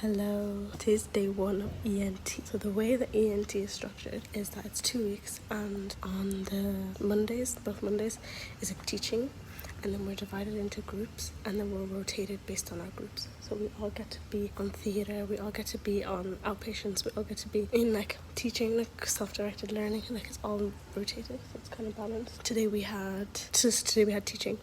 Hello, today's day one of ENT. So the way the ENT is structured is that it's 2 weeks, and on the Mondays, both Mondays, is a teaching, and then we're divided into groups, and then we're rotated based on our groups. So we all get to be on theatre, we all get to be on outpatients, we all get to be in like teaching, like self-directed learning, like it's all rotated, so it's kind of balanced. Today we had teaching,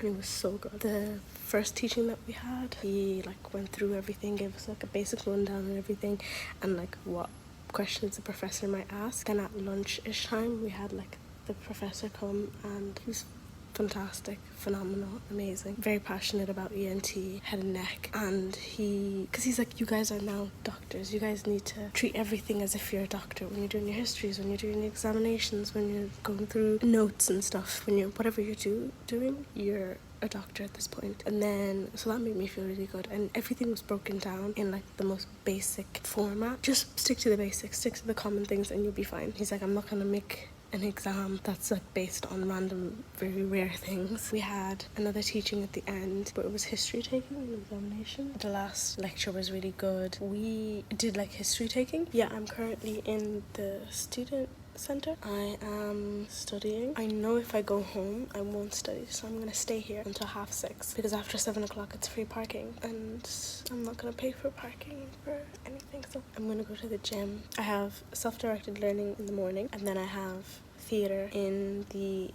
and it was so good. The first teaching that we had, he like went through everything, gave us like a basic rundown and everything, and like what questions the professor might ask. Then at lunch-ish time we had like the professor come, and he was fantastic, phenomenal, amazing, very passionate about ENT, head and neck, and because he's like, you guys are now doctors, you guys need to treat everything as if you're a doctor when you're doing your histories, when you're doing the examinations, when you're going through notes and stuff, when you're whatever you're doing, you're a doctor at this point. And then so that made me feel really good, and everything was broken down in like the most basic format. Just stick to the basics, stick to the common things, and you'll be fine. He's like, I'm not gonna make an exam that's like based on random, very rare things. We had another teaching at the end, but it was history taking and examination. The last lecture was really good. We did like history taking. Yeah, I'm currently in the student center. I am studying. I know if I go home I won't study, so I'm gonna stay here until 6:30, because after 7 o'clock it's free parking, and I'm not gonna pay for parking for anything, so I'm gonna go to the gym. I have self-directed learning in the morning, and then I have theatre in the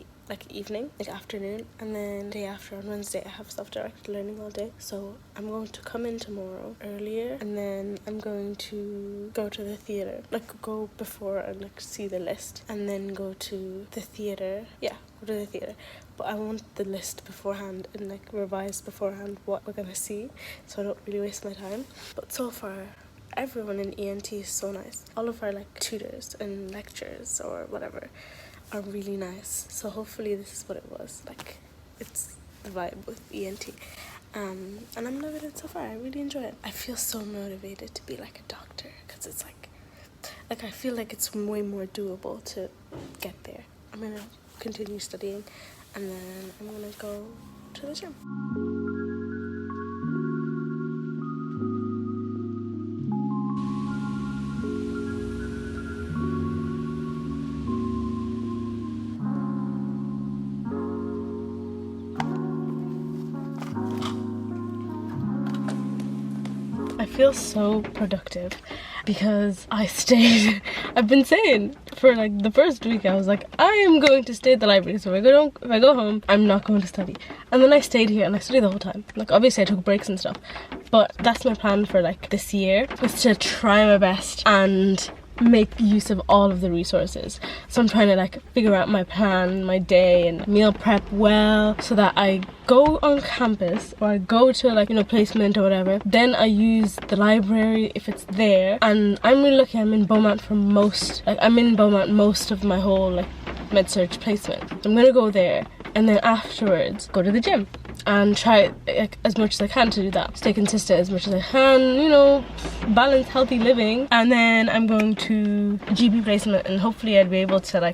evening, afternoon, and then day after on Wednesday I have self-directed learning all day. So I'm going to come in tomorrow earlier, and then I'm going to go to the theatre, go before and see the list, and then go to the theatre. But I want the list beforehand and revise beforehand what we're gonna see, so I don't really waste my time. But so far everyone in ENT is so nice. All of our tutors and lecturers or whatever are really nice, so hopefully this is what it was it's the vibe with ENT, and I'm loving it so far. I really enjoy it. I feel so motivated to be a doctor, because it's I feel like it's way more doable to get there. I'm gonna continue studying, and then I'm gonna go to the gym. I feel so productive because I've been saying for the first week, I was like, I am going to stay at the library, so if I go home, I'm not going to study. And then I stayed here and I studied the whole time. Obviously I took breaks and stuff, but that's my plan for this year, is to try my best and make use of all of the resources. So I'm trying to figure out my plan, my day, and meal prep well, so that I go on campus or I go to placement or whatever, then I use the library if it's there. And I'm really lucky, I'm in Beaumont for most of my whole med-surg placement. I'm gonna go there, and then afterwards go to the gym and try as much as I can to do that. Stay consistent as much as I can, balance healthy living. And then I'm going to GP placement, and hopefully I'd be able to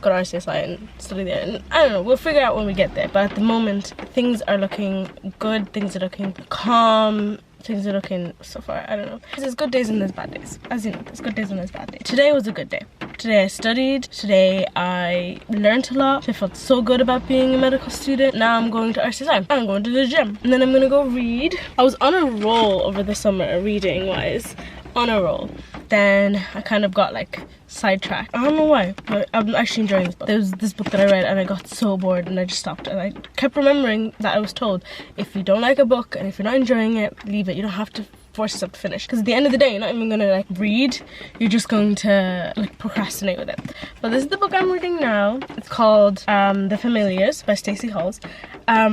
go to RCSI and study there. And I don't know, we'll figure out when we get there. But at the moment, things are looking good, things are looking calm, things are looking, so far, I don't know. There's good days and there's bad days. As you know, there's good days and there's bad days. Today was a good day. Today I studied. Today I learned a lot. I felt so good about being a medical student. Now I'm going to RCSI. I'm going to the gym. And then I'm gonna go read. I was on a roll over the summer, reading wise. On a roll. Then I kind of got sidetracked. I don't know why, but I'm actually enjoying this book. There was this book that I read and I got so bored and I just stopped, and I kept remembering that I was told, if you don't like a book and if you're not enjoying it, leave it. You don't have to force yourself to finish, because at the end of the day you're not even gonna read, you're just going to procrastinate with it. But this is the book I'm reading now. It's called The Familiars by Stacey Halls. I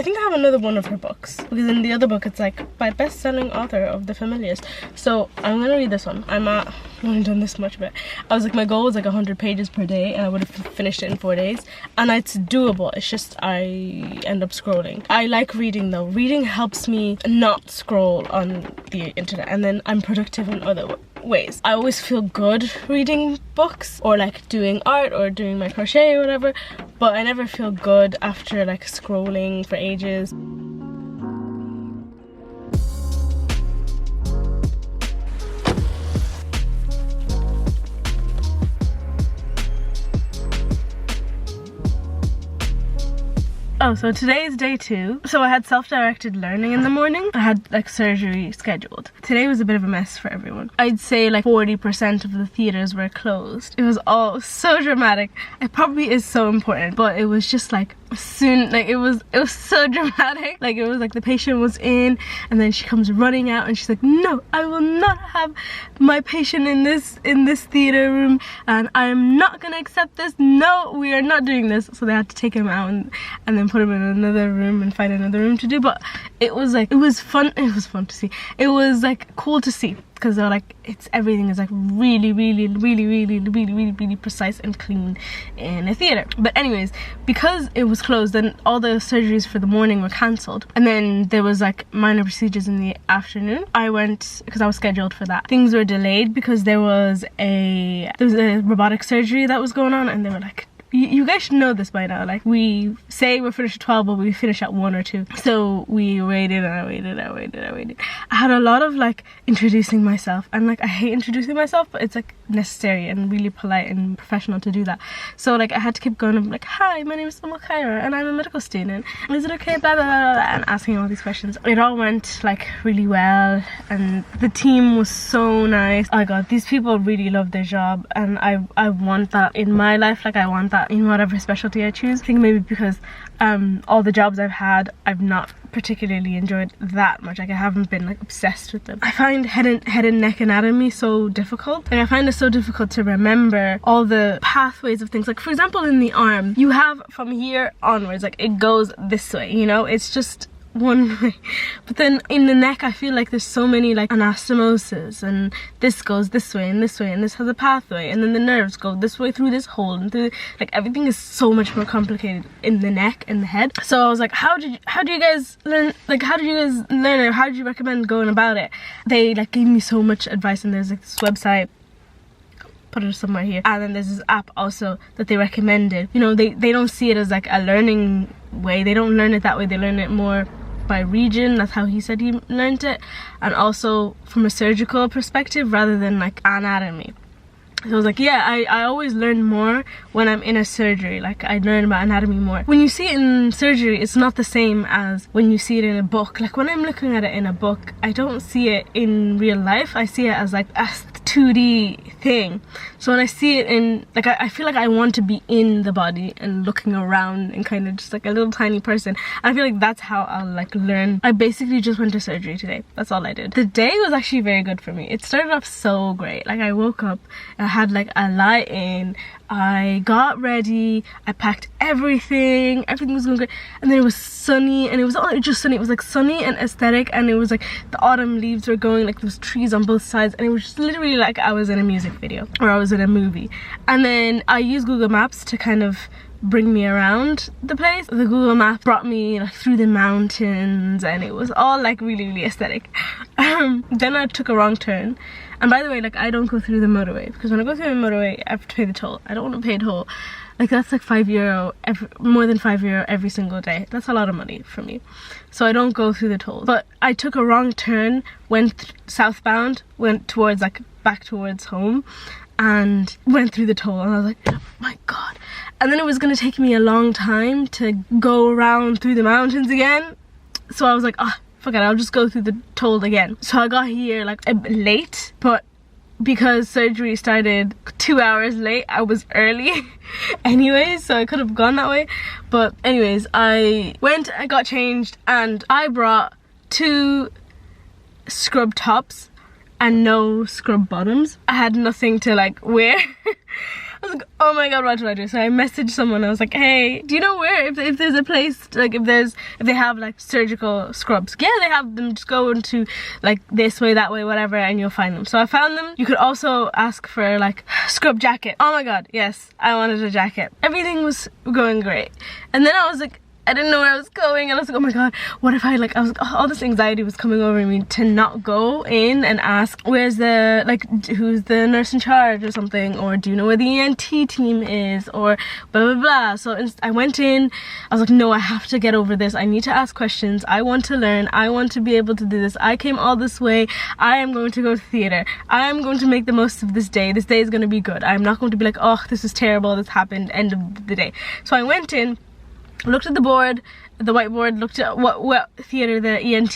think I have another one of her books, because in the other book it's by best-selling author of The Familiars. So I'm gonna read this one. I've only done this much of it. I was my goal was 100 pages per day, and I would have finished it in 4 days, and it's doable. It's just I end up scrolling. I like reading though. Reading helps me not scroll on the internet, and then I'm productive in other ways. I always feel good reading books or doing art or doing my crochet or whatever, but I never feel good after scrolling for ages. Oh, so today is day 2. So I had self-directed learning in the morning. I had like surgery scheduled. Today was a bit of a mess for everyone. I'd say like 40% of the theaters were closed. It was all so dramatic. It probably is so important, but it was just like soon, like it was so dramatic. Like it was like the patient was in and then she comes running out and she's like, no, I will not have my patient in this theater room, and I am not gonna accept this. No, we are not doing this. So they had to take him out and then put him in another room and find another room to do. But it was fun to see. It was like cool to see, because they're like, everything is like really precise and clean in a theater. But anyways, because it was closed, then all the surgeries for the morning were cancelled, and then there was like minor procedures in the afternoon. I went because I was scheduled for that. Things were delayed because there was a robotic surgery that was going on, and they were like, you guys should know this by now, like we say we're finished at 12 but we finish at 1 or 2. So we waited and I waited. I had a lot of like introducing myself, and like I hate introducing myself, but it's like necessary and really polite and professional to do that. So like I had to keep going and like, hi, my name is Kyra and I'm a medical student. Is it okay, blah blah blah blah, and asking all these questions. It all went like really well, and the team was so nice. Oh my god, these people really love their job, and I want that in my life. Like I want that in whatever specialty I choose. I think maybe because all the jobs I've had, I've not particularly enjoyed that much. Like I haven't been like obsessed with them. I find head and neck anatomy so difficult. Like I find it so difficult to remember all the pathways of things. Like for example, in the arm, you have from here onwards, like it goes this way, you know, it's just one way. But then in the neck, I feel like there's so many like anastomoses, and this goes this way and this way, and this has a pathway, and then the nerves go this way through this hole, and through, like everything is so much more complicated in the neck and the head. So I was like, how do you guys learn, like how did you guys learn it? How did you recommend going about it? They like gave me so much advice, and there's like this website, put it somewhere here, and then there's this app also that they recommended. You know, they don't see it as like a learning way. They don't learn it that way. They learn it more by region. That's how he said he learned it, and also from a surgical perspective rather than like anatomy. So I was like, yeah, I always learn more when I'm in a surgery. Like I learn about anatomy more. When you see it in surgery, it's not the same as when you see it in a book. Like when I'm looking at it in a book, I don't see it in real life. I see it as like a 2D thing. So when I see it in, like I feel like I want to be in the body and looking around and kind of just like a little tiny person. I feel like that's how I'll like learn. I basically just went to surgery today. That's all I did. The day was actually very good for me. It started off so great. Like I woke up, I had like a lie in, I got ready, I packed everything was going great, and then it was sunny, and it was not just sunny, it was like sunny and aesthetic, and it was like the autumn leaves were going, like there was trees on both sides, and it was just literally like I was in a music video or I was in a movie. And then I used Google Maps to kind of bring me around the place. The Google Map brought me like through the mountains, and it was all like really aesthetic. Then I took a wrong turn, and by the way, like I don't go through the motorway, because when I go through the motorway I have to pay the toll. I don't want to pay toll. Like that's like €5 more than €5 every single day. That's a lot of money for me, so I don't go through the toll. But I took a wrong turn, went southbound, went towards like back towards home, and went through the toll, and I was like, oh my god. And then it was gonna take me a long time to go around through the mountains again, so I was like, oh fuck it, I'll just go through the toll again. So I got here like a bit late, but because surgery started 2 hours late, I was early anyways, so I could have gone that way. But anyways, I went, I got changed, and I brought 2 scrub tops and no scrub bottoms. I had nothing to like wear. I was like, oh my god, what do I do? So I messaged someone. I was like, hey, do you know where, if there's a place, like if they have like surgical scrubs? Yeah, they have them. Just go into like this way, that way, whatever, and you'll find them. So I found them. You could also ask for like scrub jacket. Oh my god, yes, I wanted a jacket. Everything was going great, and then I was like, I didn't know where I was going, and I was like, oh my god, what if I like, I was like, all this anxiety was coming over me to not go in and ask, where's the, like, who's the nurse in charge or something, or do you know where the ENT team is, or blah blah blah. So I went in, I was like, no, I have to get over this. I need to ask questions. I want to learn. I want to be able to do this. I came all this way. I am going to go to theater. I am going to make the most of this day. This day is going to be good. I'm not going to be like, oh, this is terrible, this happened, end of the day. So I went in, looked at the board, the whiteboard, looked at what theatre the ENT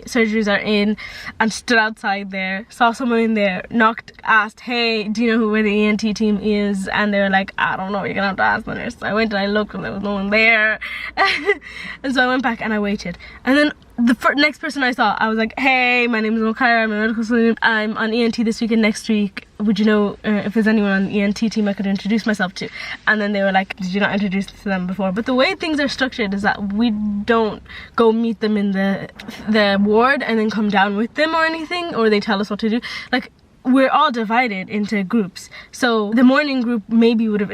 surgeries are in, and stood outside there, saw someone in there, knocked, asked, hey, do you know where the ENT team is? And they were like, I don't know, you're gonna have to ask the nurse. So I went and I looked and there was no one there. And so I went back and I waited. And then the next person I saw, I was like, hey, my name is Mokaya, I'm a medical student, I'm on ENT this week and next week. Would you know if there's anyone on the ENT team I could introduce myself to? And then they were like, did you not introduce to them before? But the way things are structured is that we don't go meet them in the ward and then come down with them or anything, or they tell us what to do. Like, we're all divided into groups. So the morning group maybe would have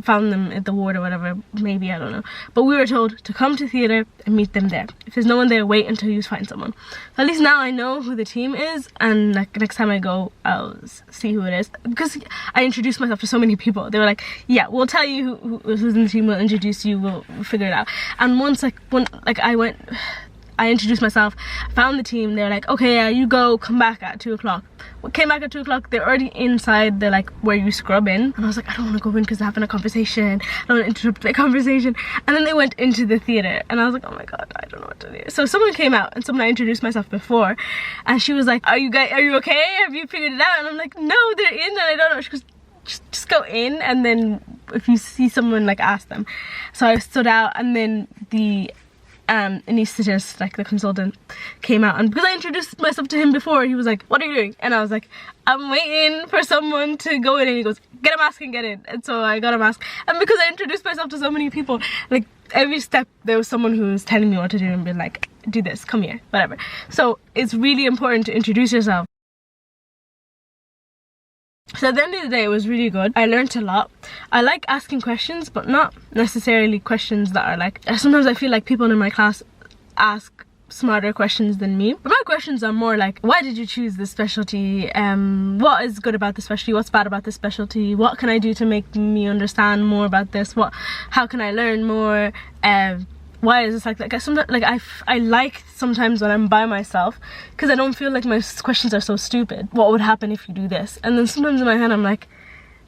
found them at the ward or whatever, maybe, I don't know. But we were told to come to theatre and meet them there. If there's no one there, wait until you find someone. So at least now I know who the team is, and like next time I go, I'll see who it is. Because I introduced myself to so many people. They were like, yeah, we'll tell you who's in the team, we'll introduce you, we'll figure it out. And once I introduced myself, found the team, they were like, okay, yeah, you go, come back at 2 o'clock. Came back at 2 o'clock, they're already inside the, like, where you scrub in. And I was like, I don't want to go in because they're having a conversation. I don't want to interrupt their conversation. And then they went into the theatre and I was like, oh my God, I don't know what to do. So someone came out, and someone I introduced myself before, and she was like, are you okay? Have you figured it out? And I'm like, no, they're in and I don't know. She goes, just go in, and then if you see someone, like, ask them. So I stood out, and then the anesthetist, like the consultant, came out, and because I introduced myself to him before, he was like, what are you doing? And I was like, I'm waiting for someone to go in. And he goes, get a mask and get in. And so I got a mask, and because I introduced myself to so many people, like every step there was someone who was telling me what to do and being like, do this, come here, whatever. So it's really important to introduce yourself. So at the end of the day, it was really good. I learned a lot. I like asking questions, but not necessarily questions that are like, sometimes I feel like people in my class ask smarter questions than me. But my questions are more like, why did you choose this specialty? What is good about this specialty? What's bad about this specialty? What can I do to make me understand more about this? How can I learn more? Why is this like that? Sometimes, like, I like sometimes when I'm by myself, because I don't feel like my questions are so stupid. What would happen if you do this? And then sometimes in my head I'm like,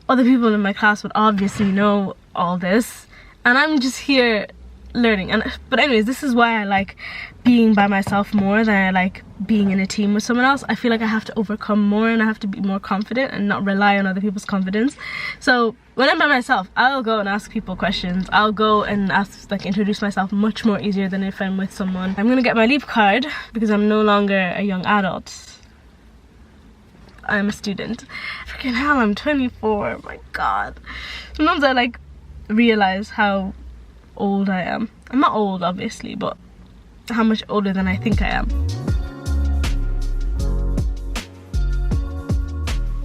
other people in my class would obviously know all this, and I'm just here learning. But anyways, this is why I like being by myself more than I like being in a team with someone else. I feel like I have to overcome more, and I have to be more confident and not rely on other people's confidence. So when I'm by myself, I'll go and ask people questions. I'll go and introduce myself much more easier than if I'm with someone. I'm gonna get my leap card because I'm no longer a young adult. I'm a student. Freaking hell, I'm 24, my God. Sometimes I like realize how old I am. I'm not old, obviously, but how much older than I think I am.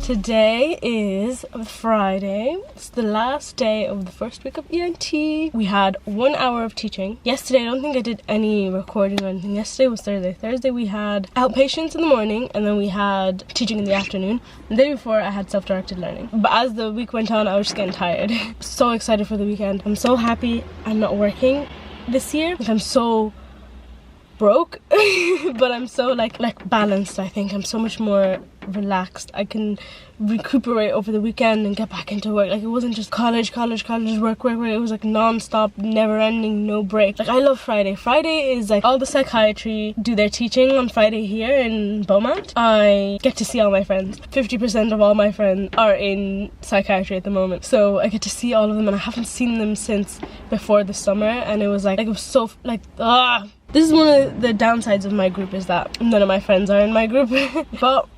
Today is Friday. It's the last day of the first week of ENT. We had 1 hour of teaching. Yesterday, I don't think I did any recording or anything. Yesterday was Thursday. Thursday we had outpatients in the morning, and then we had teaching in the afternoon. The day before I had self-directed learning. But as the week went on, I was just getting tired. So excited for the weekend. I'm so happy I'm not working this year. Like, I'm so broke, but I'm so like balanced. I think I'm so much more relaxed. I can recuperate over the weekend and get back into work. Like, it wasn't just college, work. It was like non-stop, never ending, no break. Like, I love Friday. Friday is like all the psychiatry do their teaching on Friday here in Beaumont. I get to see all my friends. 50% of all my friends are in psychiatry at the moment, so I get to see all of them, and I haven't seen them since before the summer, and it was like it was so like this is one of the downsides of my group, is that none of my friends are in my group. But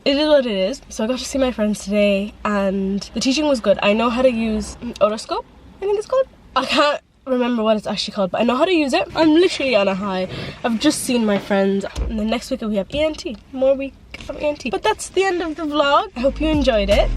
it is what it is. So I got to see my friends today, and the teaching was good. I know how to use otoscope, I think it's called. I can't remember what it's actually called, but I know how to use it. I'm literally on a high. I've just seen my friends, and the next week we have ENT. More week of ENT. But that's the end of the vlog. I hope you enjoyed it.